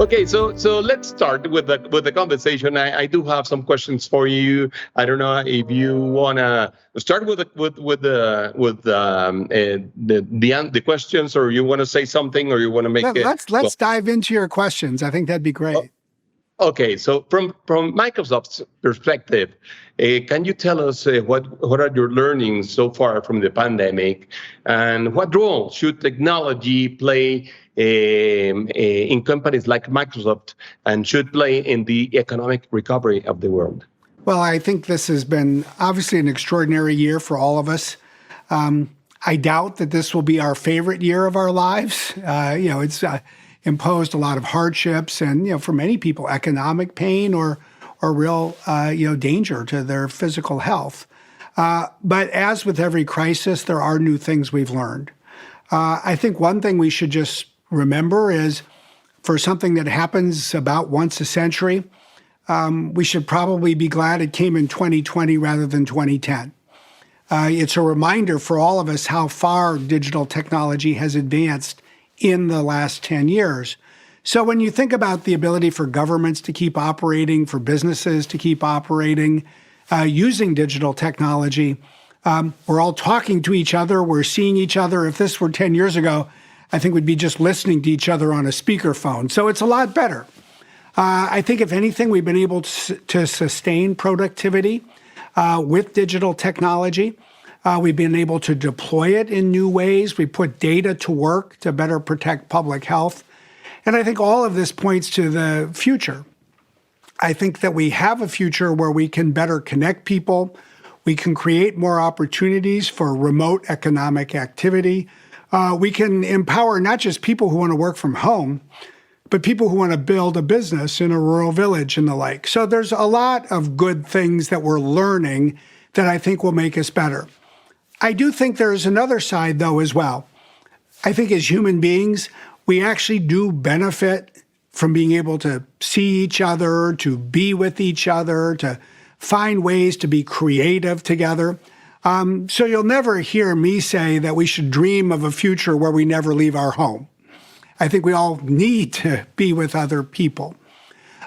Okay, so let's start with the conversation. I do have some questions for you. I don't know if you wanna start with the questions, or you want to say something, or you want to make it. Let's dive into your questions. I think that'd be great. Okay, so from Microsoft's perspective, can you tell us what are your learnings so far from the pandemic, and what role should technology play in companies like Microsoft and should play in the economic recovery of the world? Well, I think this has been obviously an extraordinary year for all of us. I doubt that this will be our favorite year of our lives. It's imposed a lot of hardships and, for many people, economic pain or real, danger to their physical health. But as with every crisis, there are new things we've learned. I think one thing we should just remember is for something that happens about once a century, we should probably be glad it came in 2020 rather than 2010. It's a reminder for all of us how far digital technology has advanced in the last 10 years. So when you think about the ability for governments to keep operating, for businesses to keep operating, using digital technology, we're all talking to each other, we're seeing each other. If this were 10 years ago, I think we'd be just listening to each other on a speakerphone. So it's a lot better. I think if anything, we've been able to sustain productivity with digital technology. We've been able to deploy it in new ways. We put data to work to better protect public health. And I think all of this points to the future. I think that we have a future where we can better connect people. We can create more opportunities for remote economic activity. We can empower not just people who want to work from home, but people who want to build a business in a rural village and the like. So there's a lot of good things that we're learning that I think will make us better. I do think there's another side, though, as well. I think as human beings, we actually do benefit from being able to see each other, to be with each other, to find ways to be creative together. So you'll never hear me say that we should dream of a future where we never leave our home. I think we all need to be with other people.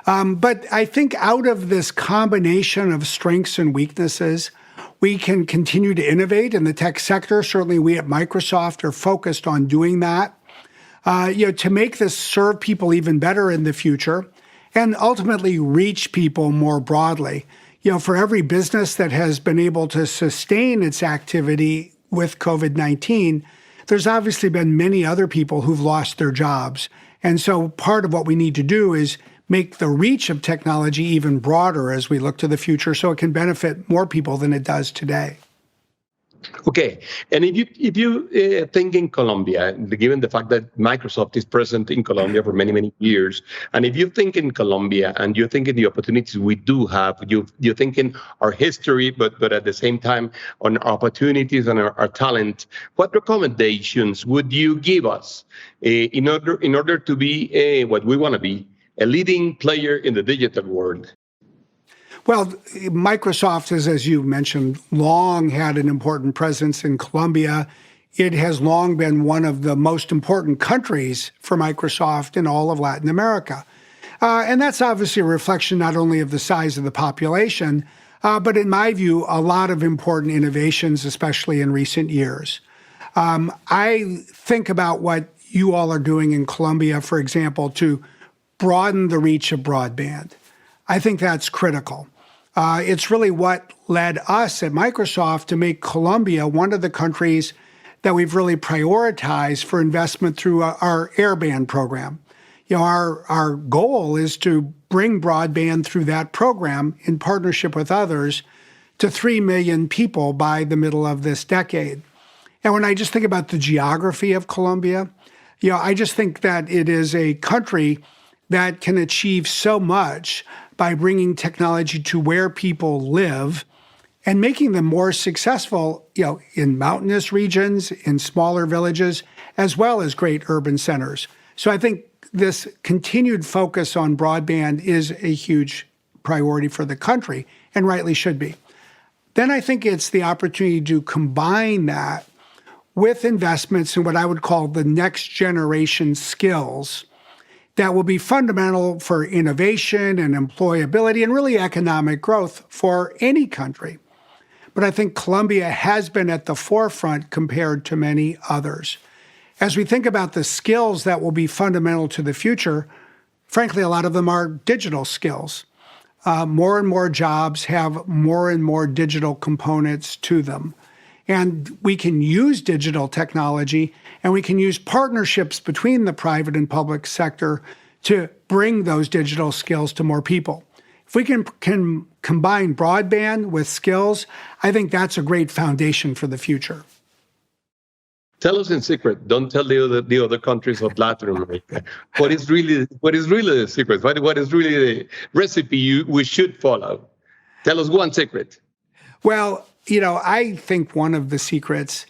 But I think out of this combination of strengths and weaknesses, we can continue to innovate in the tech sector. Certainly we at Microsoft are focused on doing that, to make this serve people even better in the future and ultimately reach people more broadly. For every business that has been able to sustain its activity with COVID-19, there's obviously been many other people who've lost their jobs. And so part of what we need to do is make the reach of technology even broader as we look to the future so it can benefit more people than it does today. Okay, and if you think in Colombia, given the fact that Microsoft is present in Colombia for many, many years, and if you think in Colombia and you think in the opportunities we do have, you think in our history, but at the same time on our opportunities and our talent, what recommendations would you give us in order to be what we want to be, a leading player in the digital world? Well, Microsoft has, as you mentioned, long had an important presence in Colombia. It has long been one of the most important countries for Microsoft in all of Latin America. And that's obviously a reflection not only of the size of the population, but in my view, a lot of important innovations, especially in recent years. I think about what you all are doing in Colombia, for example, to broaden the reach of broadband. I think that's critical. It's really what led us at Microsoft to make Colombia one of the countries that we've really prioritized for investment through our airband program. Our goal is to bring broadband through that program in partnership with others to 3 million people by the middle of this decade. And when I just think about the geography of Colombia, I just think that it is a country that can achieve so much by bringing technology to where people live and making them more successful, in mountainous regions, in smaller villages, as well as great urban centers. So I think this continued focus on broadband is a huge priority for the country, and rightly should be. Then I think it's the opportunity to combine that with investments in what I would call the next generation skills that will be fundamental for innovation and employability and really economic growth for any country. But I think Colombia has been at the forefront compared to many others. As we think about the skills that will be fundamental to the future, frankly, a lot of them are digital skills. More and more jobs have more and more digital components to them. And we can use digital technology and we can use partnerships between the private and public sector to bring those digital skills to more people. If we can combine broadband with skills, I think that's a great foundation for the future. Tell us in secret. Don't tell the other countries of Latin America. What is really the secret? What is really the recipe we should follow? Tell us one secret. Well, I think one of the secrets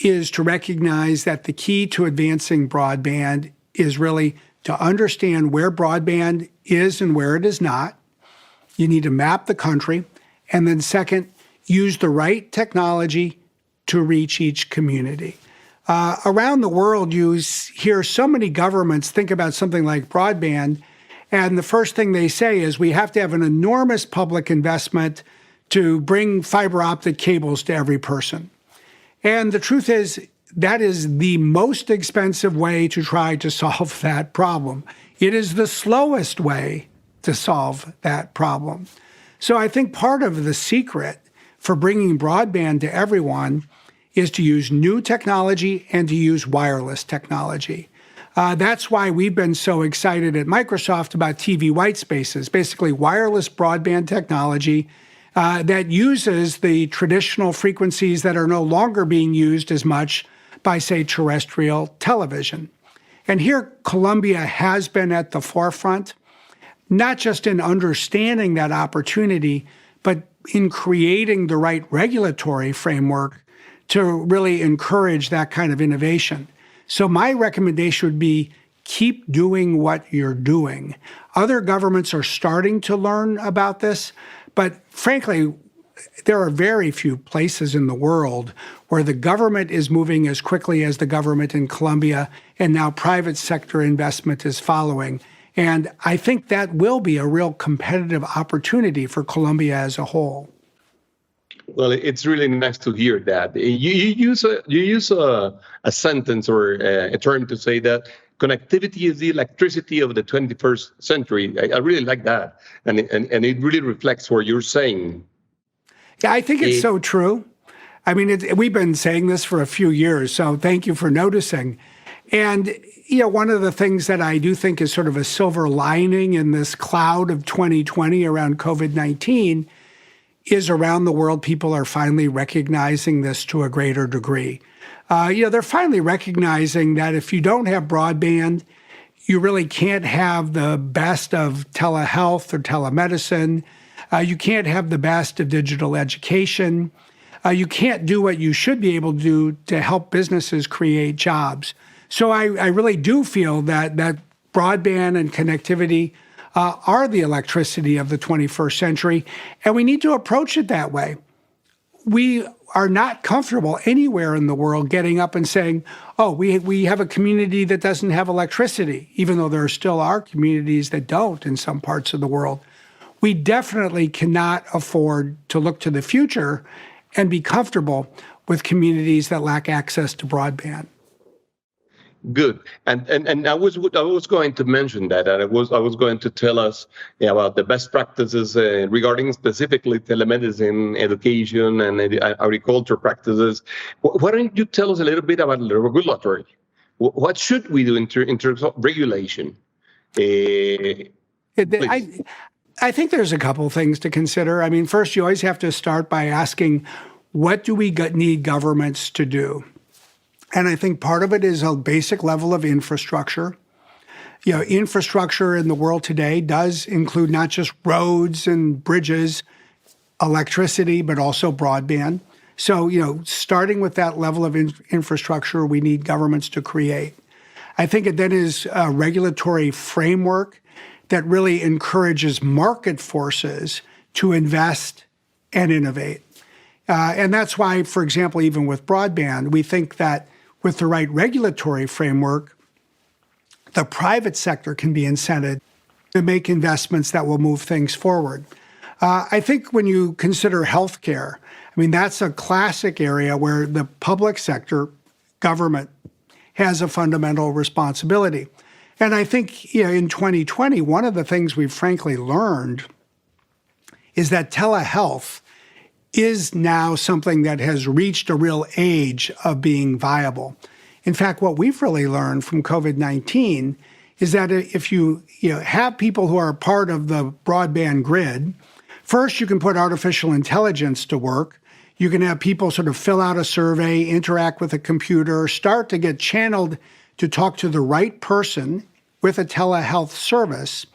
is to recognize that the key to advancing broadband is really to understand where broadband is and where it is not. You need to map the country. And then second, use the right technology to reach each community. Around the world, you hear so many governments think about something like broadband, and the first thing they say is we have to have an enormous public investment to bring fiber optic cables to every person. And the truth is, that is the most expensive way to try to solve that problem. It is the slowest way to solve that problem. So I think part of the secret for bringing broadband to everyone is to use new technology and to use wireless technology. That's why we've been so excited at Microsoft about TV white spaces, basically wireless broadband technology that uses the traditional frequencies that are no longer being used as much by, say, terrestrial television. And here, Colombia has been at the forefront, not just in understanding that opportunity, but in creating the right regulatory framework to really encourage that kind of innovation. So my recommendation would be keep doing what you're doing. Other governments are starting to learn about this, but frankly, there are very few places in the world where the government is moving as quickly as the government in Colombia, and now private sector investment is following. And I think that will be a real competitive opportunity for Colombia as a whole. Well, it's really nice to hear that. You use a sentence or a term to say that connectivity is the electricity of the 21st century. I really like that, and it really reflects what you're saying. Yeah, I think it's so true. I mean, we've been saying this for a few years, so thank you for noticing. And one of the things that I do think is sort of a silver lining in this cloud of 2020 around COVID-19 is around the world, people are finally recognizing this to a greater degree. They're finally recognizing that if you don't have broadband, you really can't have the best of telehealth or telemedicine. You can't have the best of digital education. You can't do what you should be able to do to help businesses create jobs. So I really do feel that broadband and connectivity are the electricity of the 21st century, and we need to approach it that way. We are not comfortable anywhere in the world getting up and saying, oh, we have a community that doesn't have electricity, even though there still are communities that don't in some parts of the world. We definitely cannot afford to look to the future and be comfortable with communities that lack access to broadband. Good, and I was going to mention that, and I was going to tell us about the best practices regarding specifically telemedicine, education, and agriculture practices. Why don't you tell us a little bit about the regulatory? What should we do in terms of regulation? I think there's a couple of things to consider. I mean, first, you always have to start by asking, what do we need governments to do? And I think part of it is a basic level of infrastructure. Infrastructure in the world today does include not just roads and bridges, electricity, but also broadband. So, starting with that level of infrastructure, we need governments to create. I think it then is a regulatory framework that really encourages market forces to invest and innovate. And that's why, for example, even with broadband, we think that with the right regulatory framework, the private sector can be incented to make investments that will move things forward. I think when you consider healthcare, I mean, that's a classic area where the public sector, government, has a fundamental responsibility. And I think in 2020, one of the things we've frankly learned is that telehealth is now something that has reached a real age of being viable. In fact, what we've really learned from COVID-19 is that if you have people who are part of the broadband grid, first you can put artificial intelligence to work. You can have people sort of fill out a survey, interact with a computer, start to get channeled to talk to the right person with a telehealth service.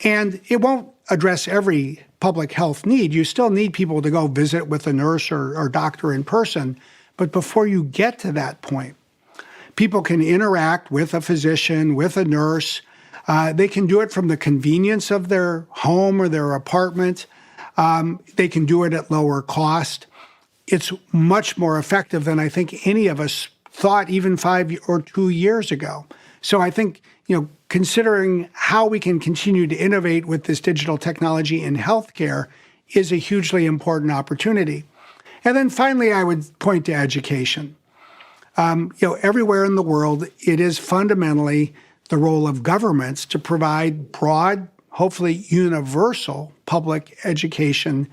And it won't address every public health need. You still need people to go visit with a nurse or doctor in person. But before you get to that point, people can interact with a physician, with a nurse. They can do it from the convenience of their home or their apartment. They can do it at lower cost. It's much more effective than I think any of us thought even 5 or 2 years ago. So I think, considering how we can continue to innovate with this digital technology in healthcare is a hugely important opportunity. And then finally, I would point to education. Everywhere in the world, it is fundamentally the role of governments to provide broad, hopefully universal public education,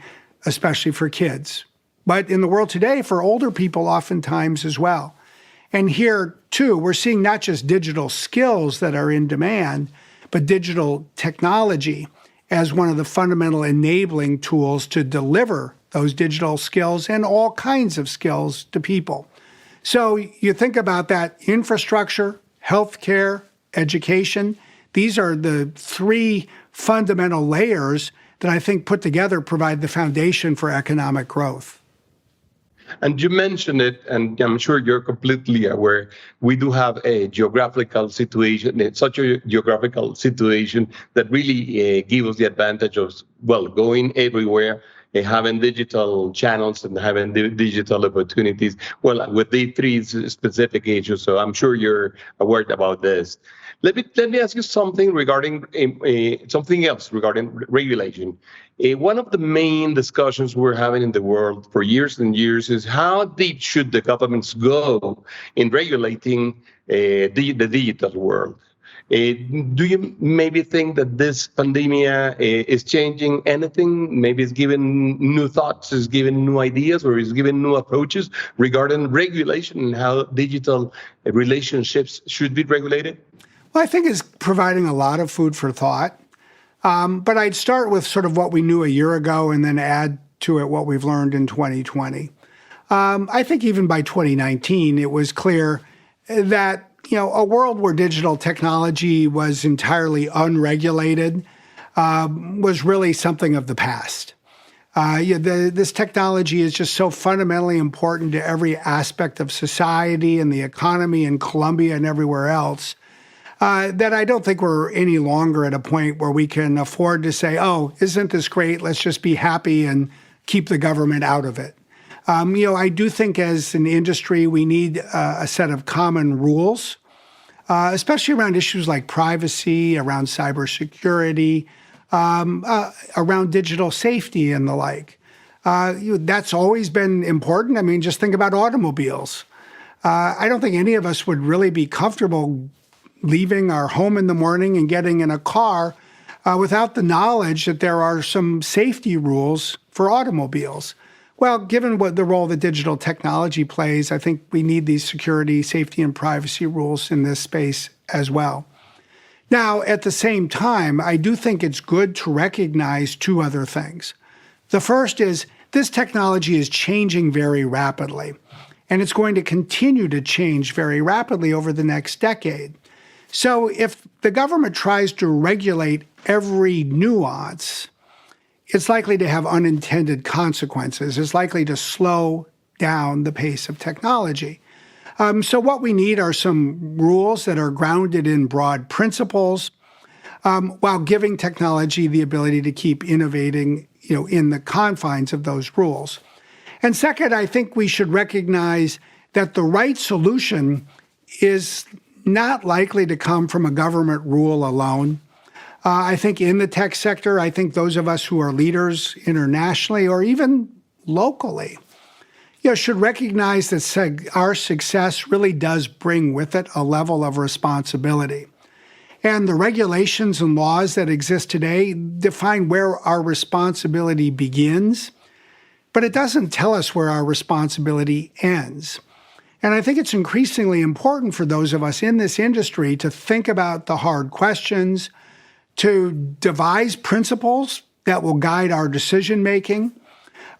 especially for kids. But in the world today, for older people oftentimes as well. And here, too, we're seeing not just digital skills that are in demand, but digital technology as one of the fundamental enabling tools to deliver those digital skills and all kinds of skills to people. So you think about that: infrastructure, healthcare, education. These are the three fundamental layers that I think put together provide the foundation for economic growth. And you mentioned it, and I'm sure you're completely aware, we do have a geographical situation, such a geographical situation that really gives us the advantage of, going everywhere, having digital channels and having digital opportunities, with the three specific issues. So I'm sure you're aware about this. Let me ask you something regarding something else regarding regulation. One of the main discussions we're having in the world for years and years is how deep should the governments go in regulating the digital world? Do you maybe think that this pandemic is changing anything? Maybe it's giving new thoughts, is giving new ideas, or is giving new approaches regarding regulation and how digital relationships should be regulated? Well, I think it's providing a lot of food for thought. But I'd start with sort of what we knew a year ago and then add to it what we've learned in 2020. I think even by 2019, it was clear that a world where digital technology was entirely unregulated was really something of the past. This technology is just so fundamentally important to every aspect of society and the economy in Colombia and everywhere else that I don't think we're any longer at a point where we can afford to say, oh, isn't this great? Let's just be happy and keep the government out of it. I do think as an industry, we need a set of common rules, especially around issues like privacy, around cybersecurity, around digital safety and the like. That's always been important. I mean, just think about automobiles. I don't think any of us would really be comfortable leaving our home in the morning and getting in a car without the knowledge that there are some safety rules for automobiles. Well, given what the role that digital technology plays, I think we need these security, safety, and privacy rules in this space as well. Now, at the same time, I do think it's good to recognize two other things. The first is this technology is changing very rapidly, and it's going to continue to change very rapidly over the next decade. So if the government tries to regulate every nuance, it's likely to have unintended consequences. It's likely to slow down the pace of technology. So what we need are some rules that are grounded in broad principles, while giving technology the ability to keep innovating, in the confines of those rules. And second, I think we should recognize that the right solution is not likely to come from a government rule alone. I think in the tech sector, I think those of us who are leaders internationally or even locally, should recognize that our success really does bring with it a level of responsibility. And the regulations and laws that exist today define where our responsibility begins, but it doesn't tell us where our responsibility ends. And I think it's increasingly important for those of us in this industry to think about the hard questions, to devise principles that will guide our decision-making,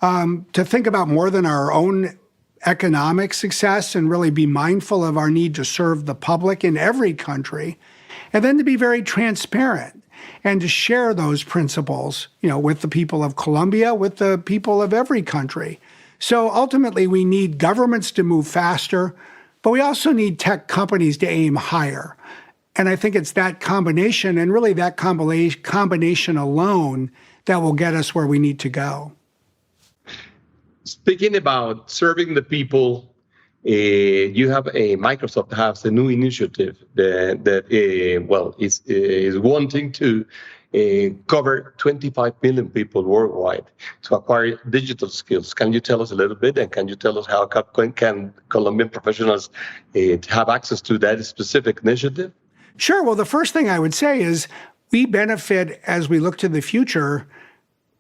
to think about more than our own economic success and really be mindful of our need to serve the public in every country, and then to be very transparent and to share those principles, with the people of Colombia, with the people of every country. So ultimately, we need governments to move faster, but we also need tech companies to aim higher. And I think it's that combination, and really that combination alone, that will get us where we need to go. Speaking about serving the people, Microsoft has a new initiative that is wanting to cover 25 million people worldwide to acquire digital skills. Can you tell us a little bit, and can you tell us how can Colombian professionals have access to that specific initiative? Sure. Well, the first thing I would say is we benefit as we look to the future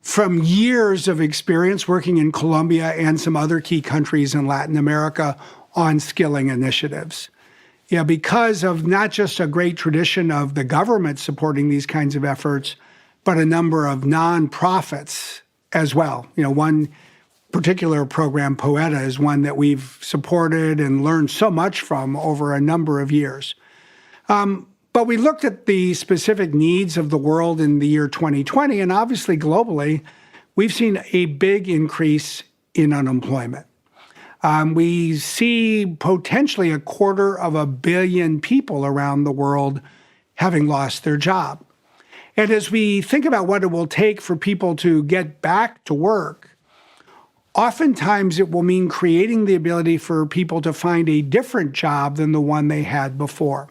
from years of experience working in Colombia and some other key countries in Latin America on skilling initiatives. Because of not just a great tradition of the government supporting these kinds of efforts, but a number of nonprofits as well. One particular program, Puede, is one that we've supported and learned so much from over a number of years. But we looked at the specific needs of the world in the year 2020, and obviously globally, we've seen a big increase in unemployment. We see potentially 250 million people around the world having lost their job. And as we think about what it will take for people to get back to work, oftentimes it will mean creating the ability for people to find a different job than the one they had before.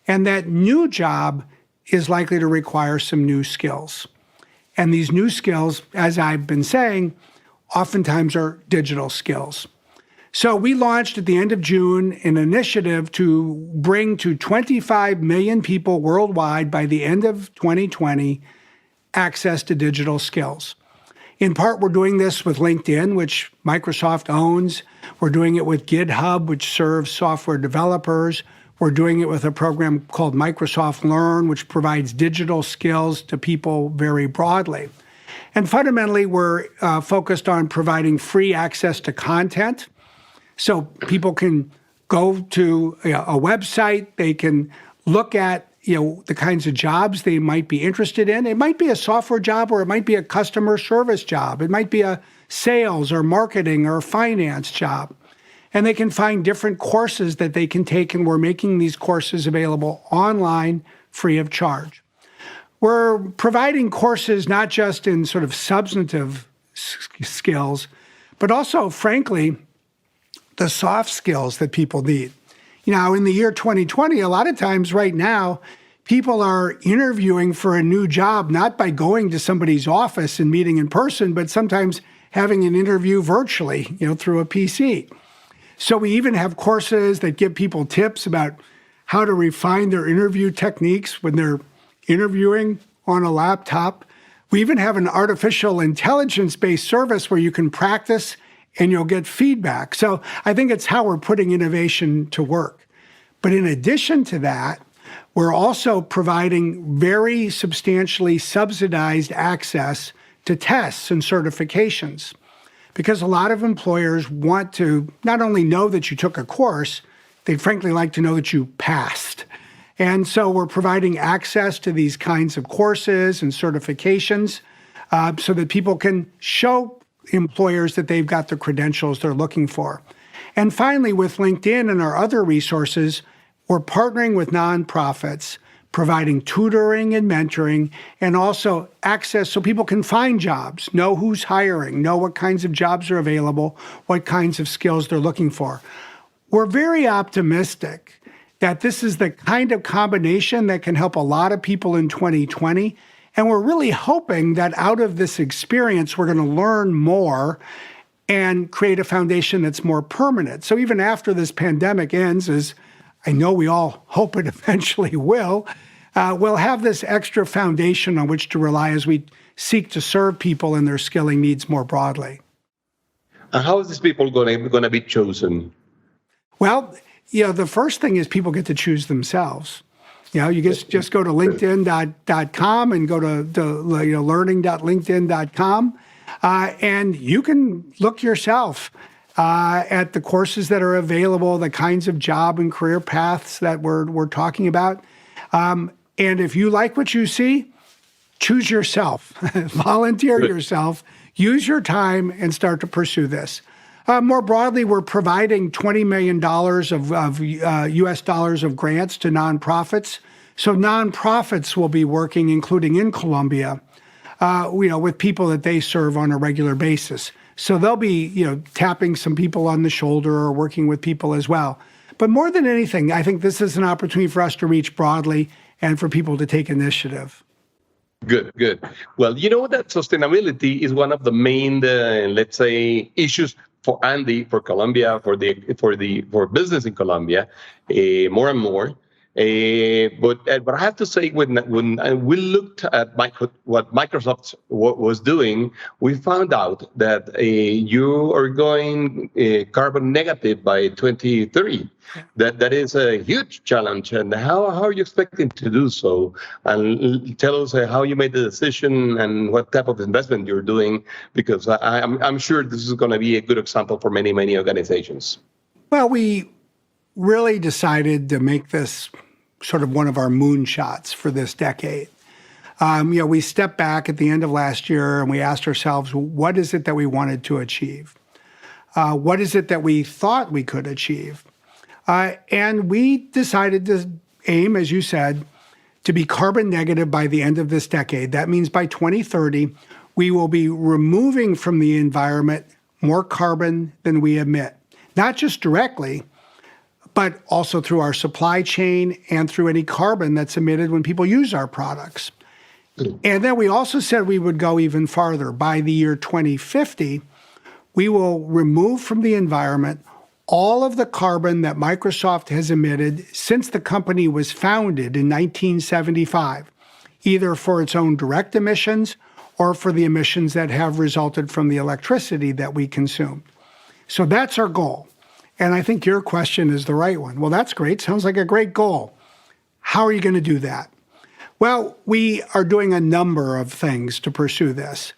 And that new job is likely to require some new skills. And these new skills, as I've been saying, oftentimes are digital skills. So we launched at the end of June an initiative to bring to 25 million people worldwide by the end of 2020 access to digital skills. In part, we're doing this with LinkedIn, which Microsoft owns. We're doing it with GitHub, which serves software developers. We're doing it with a program called Microsoft Learn, which provides digital skills to people very broadly. And fundamentally, we're focused on providing free access to content. So people can go to a website, they can look at the kinds of jobs they might be interested in. It might be a software job, or it might be a customer service job. It might be a sales or marketing or finance job. And they can find different courses that they can take, and we're making these courses available online free of charge. We're providing courses not just in sort of substantive skills, but also, frankly, the soft skills that people need. In the year 2020, a lot of times right now, people are interviewing for a new job, not by going to somebody's office and meeting in person, but sometimes having an interview virtually, through a PC. So we even have courses that give people tips about how to refine their interview techniques when they're interviewing on a laptop. We even have an artificial intelligence-based service where you can practice and you'll get feedback. So I think it's how we're putting innovation to work. But in addition to that, we're also providing very substantially subsidized access to tests and certifications. Because a lot of employers want to not only know that you took a course, they'd frankly like to know that you passed. And so we're providing access to these kinds of courses and certifications so that people can show employers that they've got the credentials they're looking for. And finally, with LinkedIn and our other resources, we're partnering with nonprofits, providing tutoring and mentoring, and also access so people can find jobs, know who's hiring, know what kinds of jobs are available, what kinds of skills they're looking for. We're very optimistic that this is the kind of combination that can help a lot of people in 2020. And we're really hoping that out of this experience, we're going to learn more and create a foundation that's more permanent. So even after this pandemic ends, as I know we all hope it eventually will, we'll have this extra foundation on which to rely as we seek to serve people and their skilling needs more broadly. And how is these people going to be chosen? Well, the first thing is people get to choose themselves. You just go to linkedin.com and go to learning.linkedin.com, and you can look yourself at the courses that are available, the kinds of job and career paths that we're talking about. And if you like what you see, choose yourself, volunteer yourself, use your time, and start to pursue this. More broadly, we're providing $20 million of U.S. dollars of grants to nonprofits. So nonprofits will be working, including in Colombia, with people that they serve on a regular basis. So they'll be, tapping some people on the shoulder or working with people as well. But more than anything, I think this is an opportunity for us to reach broadly and for people to take initiative. Good. Well, that sustainability is one of the main, let's say, issues for ANDI, for Colombia, for business in Colombia, more and more. But I have to say, when we looked at what Microsoft was doing, we found out that you are going carbon negative by 2030. That is a huge challenge. And how are you expecting to do so? And tell us how you made the decision and what type of investment you're doing, because I'm sure this is going to be a good example for many, many organizations. Well, we really decided to make this sort of one of our moonshots for this decade. We stepped back at the end of last year and we asked ourselves, what is it that we wanted to achieve? What is it that we thought we could achieve? And we decided to aim, as you said, to be carbon negative by the end of this decade. That means by 2030, we will be removing from the environment more carbon than we emit, not just directly, but also through our supply chain and through any carbon that's emitted when people use our products. And then we also said we would go even farther. By the year 2050, we will remove from the environment all of the carbon that Microsoft has emitted since the company was founded in 1975, either for its own direct emissions or for the emissions that have resulted from the electricity that we consume. So that's our goal. And I think your question is the right one. Well, that's great. Sounds like a great goal. How are you going to do that? Well, we are doing a number of things to pursue this.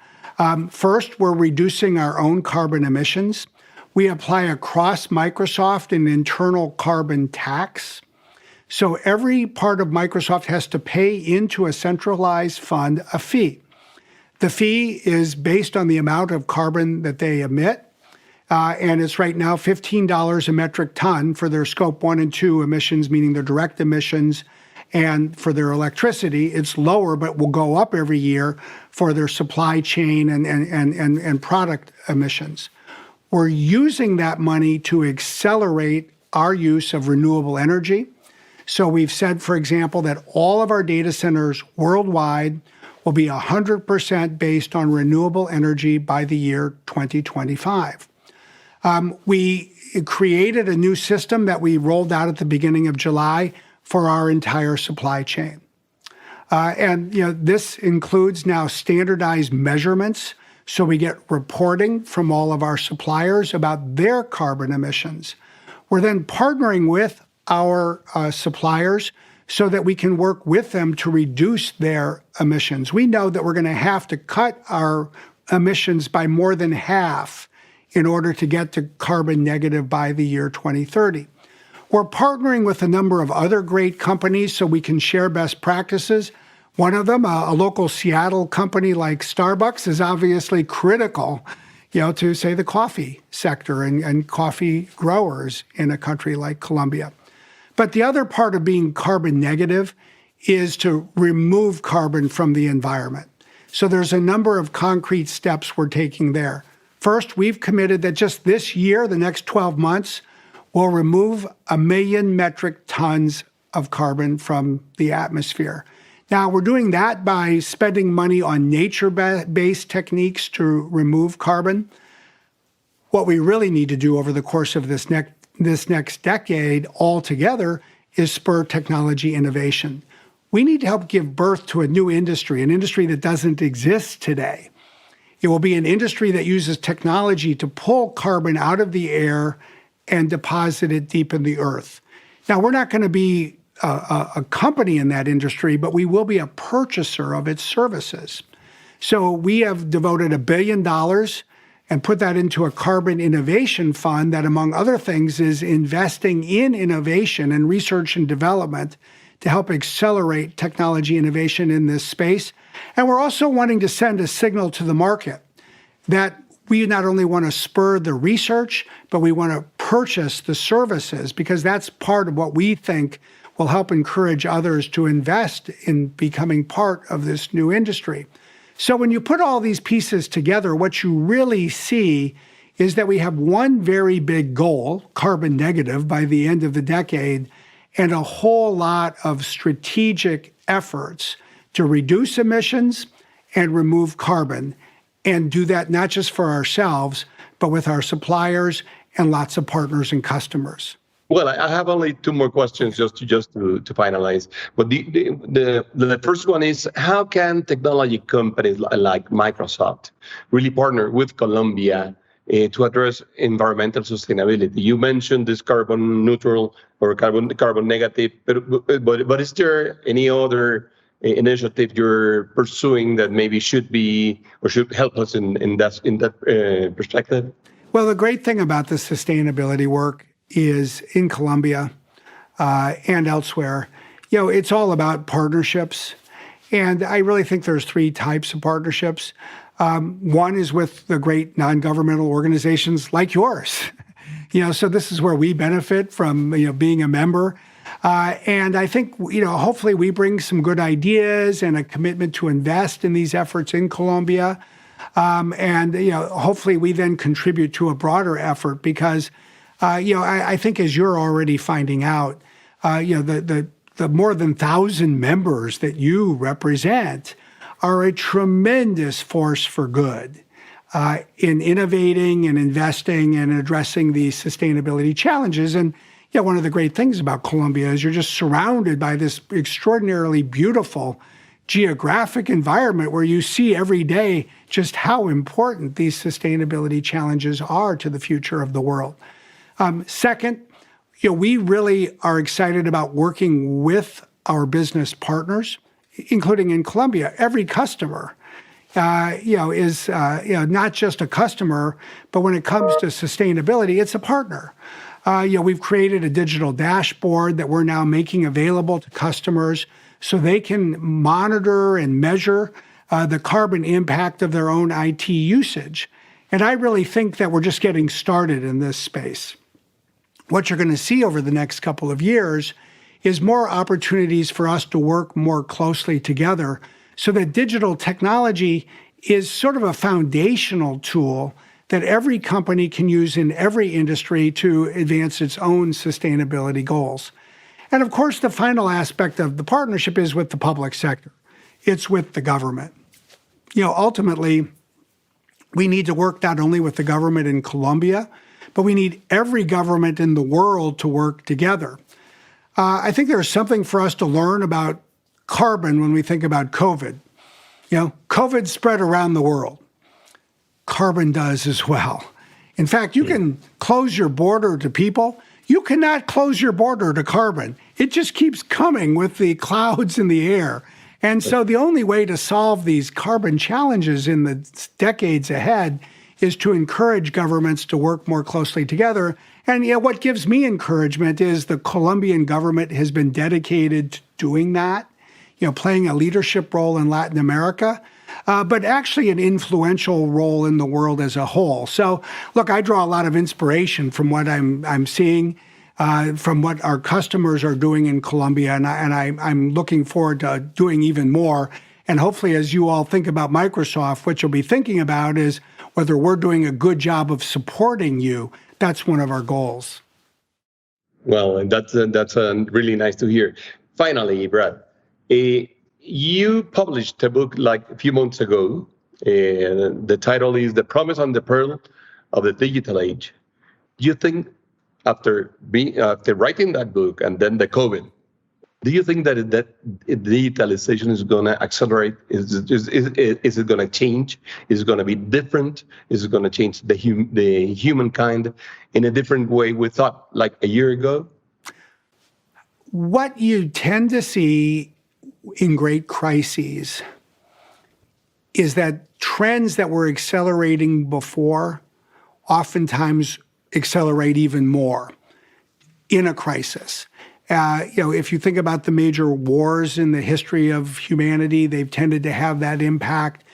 First, we're reducing our own carbon emissions. We apply across Microsoft an internal carbon tax. So every part of Microsoft has to pay into a centralized fund a fee. The fee is based on the amount of carbon that they emit. And it's right now $15 a metric ton for their scope 1 and 2 emissions, meaning their direct emissions, and for their electricity. It's lower, but will go up every year for their supply chain and product emissions. We're using that money to accelerate our use of renewable energy. So we've said, for example, that all of our data centers worldwide will be 100% based on renewable energy by the year 2025. We created a new system that we rolled out at the beginning of July for our entire supply chain. This includes now standardized measurements, so we get reporting from all of our suppliers about their carbon emissions. We're then partnering with our suppliers so that we can work with them to reduce their emissions. We know that we're going to have to cut our emissions by more than half in order to get to carbon negative by the year 2030. We're partnering with a number of other great companies so we can share best practices. One of them, a local Seattle company like Starbucks, is obviously critical, to, say, the coffee sector and coffee growers in a country like Colombia. But the other part of being carbon negative is to remove carbon from the environment. So there's a number of concrete steps we're taking there. First, we've committed that just this year, the next 12 months, will remove 1 million metric tons of carbon from the atmosphere. Now, we're doing that by spending money on nature-based techniques to remove carbon. What we really need to do over the course of this next decade altogether is spur technology innovation. We need to help give birth to a new industry, an industry that doesn't exist today. It will be an industry that uses technology to pull carbon out of the air and deposit it deep in the earth. Now, we're not going to be a company in that industry, but we will be a purchaser of its services. So we have devoted $1 billion and put that into a carbon innovation fund that, among other things, is investing in innovation and research and development to help accelerate technology innovation in this space. And we're also wanting to send a signal to the market that we not only want to spur the research, but we want to purchase the services, because that's part of what we think will help encourage others to invest in becoming part of this new industry. So when you put all these pieces together, what you really see is that we have one very big goal, carbon negative, by the end of the decade, and a whole lot of strategic efforts to reduce emissions and remove carbon, and do that not just for ourselves, but with our suppliers and lots of partners and customers. Well, I have only two more questions just to finalize. But the first one is, how can technology companies like Microsoft really partner with Colombia to address environmental sustainability? You mentioned this carbon neutral or carbon negative, but is there any other initiative you're pursuing that maybe should be or should help us in that perspective? Well, the great thing about the sustainability work is in Colombia and elsewhere, it's all about partnerships. And I really think there's three types of partnerships. One is with the great non-governmental organizations like yours. So this is where we benefit from, being a member. And I think, hopefully we bring some good ideas and a commitment to invest in these efforts in Colombia. And hopefully we then contribute to a broader effort, because I think, as you're already finding out, the more than 1,000 members that you represent are a tremendous force for good in innovating and investing and addressing these sustainability challenges. And one of the great things about Colombia is you're just surrounded by this extraordinarily beautiful geographic environment where you see every day just how important these sustainability challenges are to the future of the world. Second, we really are excited about working with our business partners, including in Colombia. Every customer, is not just a customer, but when it comes to sustainability, it's a partner. We've created a digital dashboard that we're now making available to customers so they can monitor and measure the carbon impact of their own IT usage. And I really think that we're just getting started in this space. What you're going to see over the next couple of years is more opportunities for us to work more closely together, so that digital technology is sort of a foundational tool that every company can use in every industry to advance its own sustainability goals. And of course, the final aspect of the partnership is with the public sector. It's with the government. Ultimately, we need to work not only with the government in Colombia, but we need every government in the world to work together. I think there's something for us to learn about carbon when we think about COVID. COVID spread around the world. Carbon does as well. In fact, you can close your border to people. You cannot close your border to carbon. It just keeps coming with the clouds in the air. And so the only way to solve these carbon challenges in the decades ahead is to encourage governments to work more closely together. And what gives me encouragement is the Colombian government has been dedicated to doing that, playing a leadership role in Latin America, but actually an influential role in the world as a whole. So, look, I draw a lot of inspiration from what I'm seeing, from what our customers are doing in Colombia, and I'm looking forward to doing even more. And hopefully, as you all think about Microsoft, what you'll be thinking about is whether we're doing a good job of supporting you. That's one of our goals. Well, and that's really nice to hear. Finally, Brad, you published a book like a few months ago. The title is "The Promise and the Peril of the Digital Age." Do you think, after writing that book and then the COVID, do you think that digitalization is going to accelerate? Is it going to change? Is it going to be different? Is it going to change the humankind in a different way we thought like a year ago? What you tend to see in great crises is that trends that were accelerating before oftentimes accelerate even more in a crisis. If you think about the major wars in the history of humanity, they've tended to have that impact.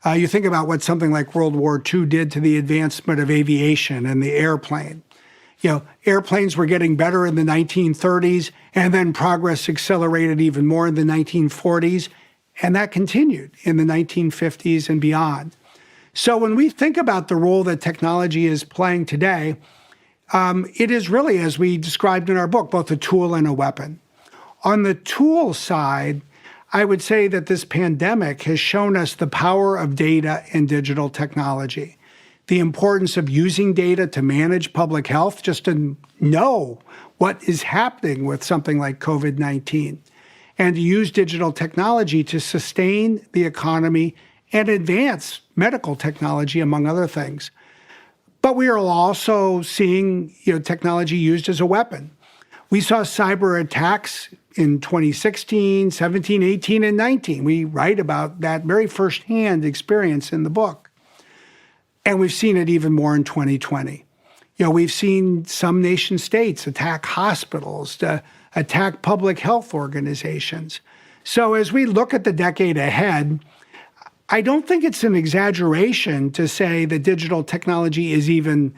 You think about what something like World War II did to the advancement of aviation and the airplane. Airplanes were getting better in the 1930s, and then progress accelerated even more in the 1940s, and that continued in the 1950s and beyond. So when we think about the role that technology is playing today, it is really, as we described in our book, both a tool and a weapon. On the tool side, I would say that this pandemic has shown us the power of data and digital technology, the importance of using data to manage public health, just to know what is happening with something like COVID-19, and to use digital technology to sustain the economy and advance medical technology, among other things. But we are also seeing technology used as a weapon. We saw cyber attacks in 2016, 17, 18, and 19. We write about that very firsthand experience in the book. And we've seen it even more in 2020. We've seen some nation states attack hospitals, to attack public health organizations. So as we look at the decade ahead, I don't think it's an exaggeration to say that digital technology is even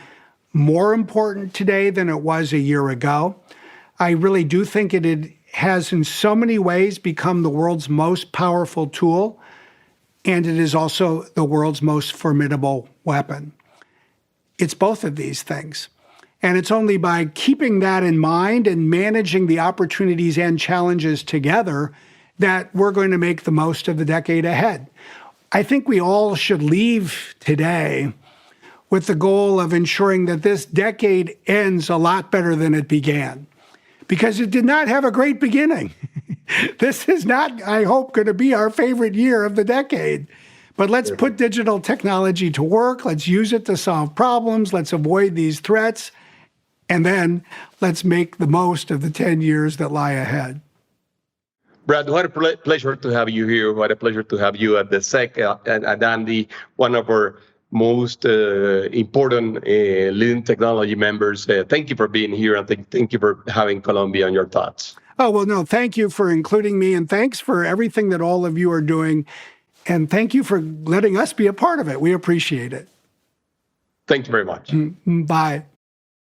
more important today than it was a year ago. I really do think it has in so many ways become the world's most powerful tool, and it is also the world's most formidable weapon. It's both of these things. And it's only by keeping that in mind and managing the opportunities and challenges together that we're going to make the most of the decade ahead. I think we all should leave today with the goal of ensuring that this decade ends a lot better than it began, because it did not have a great beginning. This is not, I hope, going to be our favorite year of the decade. But let's put digital technology to work. Let's use it to solve problems. Let's avoid these threats. And then let's make the most of the 10 years that lie ahead. Brad, what a pleasure to have you here. What a pleasure to have you at the SEC at ANDI, one of our most important leading technology members. Thank you for being here, and thank you for having Colombia on your thoughts. Oh, well, no, thank you for including me, and thanks for everything that all of you are doing. And thank you for letting us be a part of it. We appreciate it. Thank you very much. Bye.